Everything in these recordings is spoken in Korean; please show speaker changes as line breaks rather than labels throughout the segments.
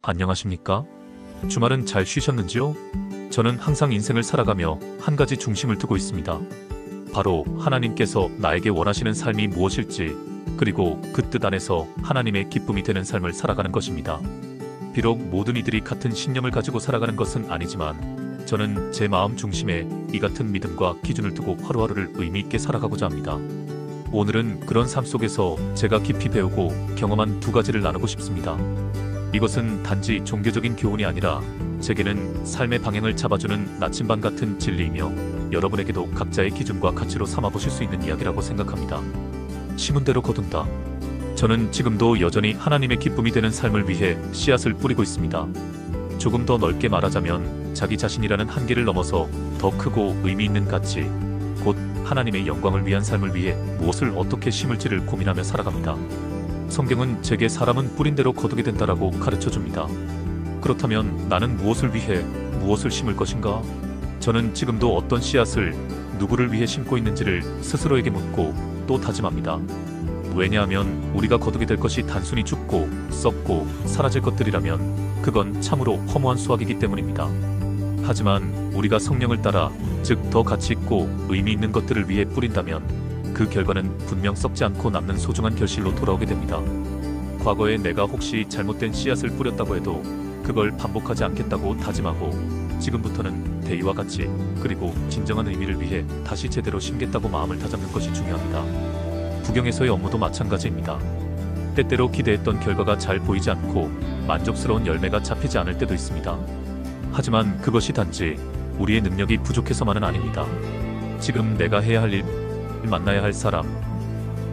안녕하십니까? 주말은 잘 쉬셨는지요? 저는 항상 인생을 살아가며 한 가지 중심을 두고 있습니다. 바로 하나님께서 나에게 원하시는 삶이 무엇일지, 그리고 그 뜻 안에서 하나님의 기쁨이 되는 삶을 살아가는 것입니다. 비록 모든 이들이 같은 신념을 가지고 살아가는 것은 아니지만 저는 제 마음 중심에 이 같은 믿음과 기준을 두고 하루하루를 의미 있게 살아가고자 합니다. 오늘은 그런 삶 속에서 제가 깊이 배우고 경험한 두 가지를 나누고 싶습니다. 이것은 단지 종교적인 교훈이 아니라 제게는 삶의 방향을 잡아주는 나침반 같은 진리이며 여러분에게도 각자의 기준과 가치로 삼아보실 수 있는 이야기라고 생각합니다. 심은 대로 거둔다. 저는 지금도 여전히 하나님의 기쁨이 되는 삶을 위해 씨앗을 뿌리고 있습니다. 조금 더 넓게 말하자면 자기 자신이라는 한계를 넘어서 더 크고 의미 있는 가치, 곧 하나님의 영광을 위한 삶을 위해 무엇을 어떻게 심을지를 고민하며 살아갑니다. 성경은 제게 사람은 뿌린 대로 거두게 된다라고 가르쳐줍니다. 그렇다면 나는 무엇을 위해 무엇을 심을 것인가? 저는 지금도 어떤 씨앗을 누구를 위해 심고 있는지를 스스로에게 묻고 또 다짐합니다. 왜냐하면 우리가 거두게 될 것이 단순히 죽고 썩고 사라질 것들이라면 그건 참으로 허무한 수확이기 때문입니다. 하지만 우리가 성령을 따라, 즉 더 가치 있고 의미 있는 것들을 위해 뿌린다면 그 결과는 분명 썩지 않고 남는 소중한 결실로 돌아오게 됩니다. 과거에 내가 혹시 잘못된 씨앗을 뿌렸다고 해도 그걸 반복하지 않겠다고 다짐하고 지금부터는 대의와 가치, 그리고 진정한 의미를 위해 다시 제대로 심겠다고 마음을 다잡는 것이 중요합니다. 부경에서의 업무도 마찬가지입니다. 때때로 기대했던 결과가 잘 보이지 않고 만족스러운 열매가 잡히지 않을 때도 있습니다. 하지만 그것이 단지 우리의 능력이 부족해서만은 아닙니다. 지금 내가 해야 할 일, 만나야 할 사람,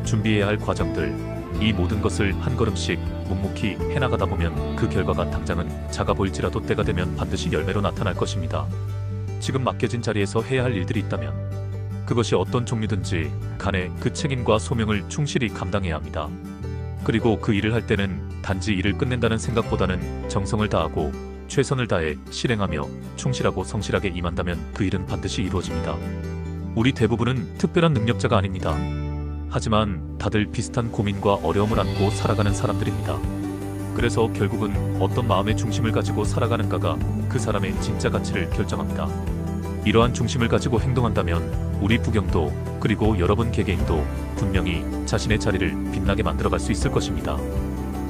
준비해야 할 과정들, 이 모든 것을 한 걸음씩 묵묵히 해나가다 보면 그 결과가 당장은 작아 보일지라도 때가 되면 반드시 열매로 나타날 것입니다. 지금 맡겨진 자리에서 해야 할 일들이 있다면 그것이 어떤 종류든지 간에 그 책임과 소명을 충실히 감당해야 합니다. 그리고 그 일을 할 때는 단지 일을 끝낸다는 생각보다는 정성을 다하고 최선을 다해 실행하며 충실하고 성실하게 임한다면 그 일은 반드시 이루어집니다. 우리 대부분은 특별한 능력자가 아닙니다. 하지만 다들 비슷한 고민과 어려움을 안고 살아가는 사람들입니다. 그래서 결국은 어떤 마음의 중심을 가지고 살아가는가가 그 사람의 진짜 가치를 결정합니다. 이러한 중심을 가지고 행동한다면 우리 부경도, 그리고 여러분 개개인도 분명히 자신의 자리를 빛나게 만들어갈 수 있을 것입니다.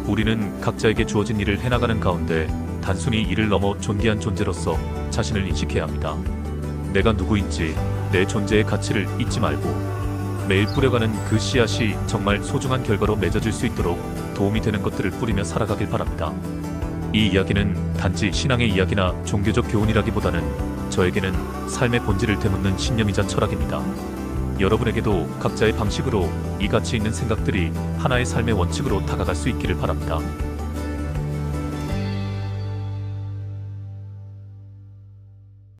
우리는 각자에게 주어진 일을 해나가는 가운데 단순히 이를 넘어 존귀한 존재로서 자신을 인식해야 합니다. 내가 누구인지, 내 존재의 가치를 잊지 말고 매일 뿌려가는 그 씨앗이 정말 소중한 결과로 맺어질 수 있도록 도움이 되는 것들을 뿌리며 살아가길 바랍니다. 이 이야기는 단지 신앙의 이야기나 종교적 교훈이라기보다는 저에게는 삶의 본질을 되묻는 신념이자 철학입니다. 여러분에게도 각자의 방식으로 이 가치 있는 생각들이 하나의 삶의 원칙으로 다가갈 수 있기를 바랍니다.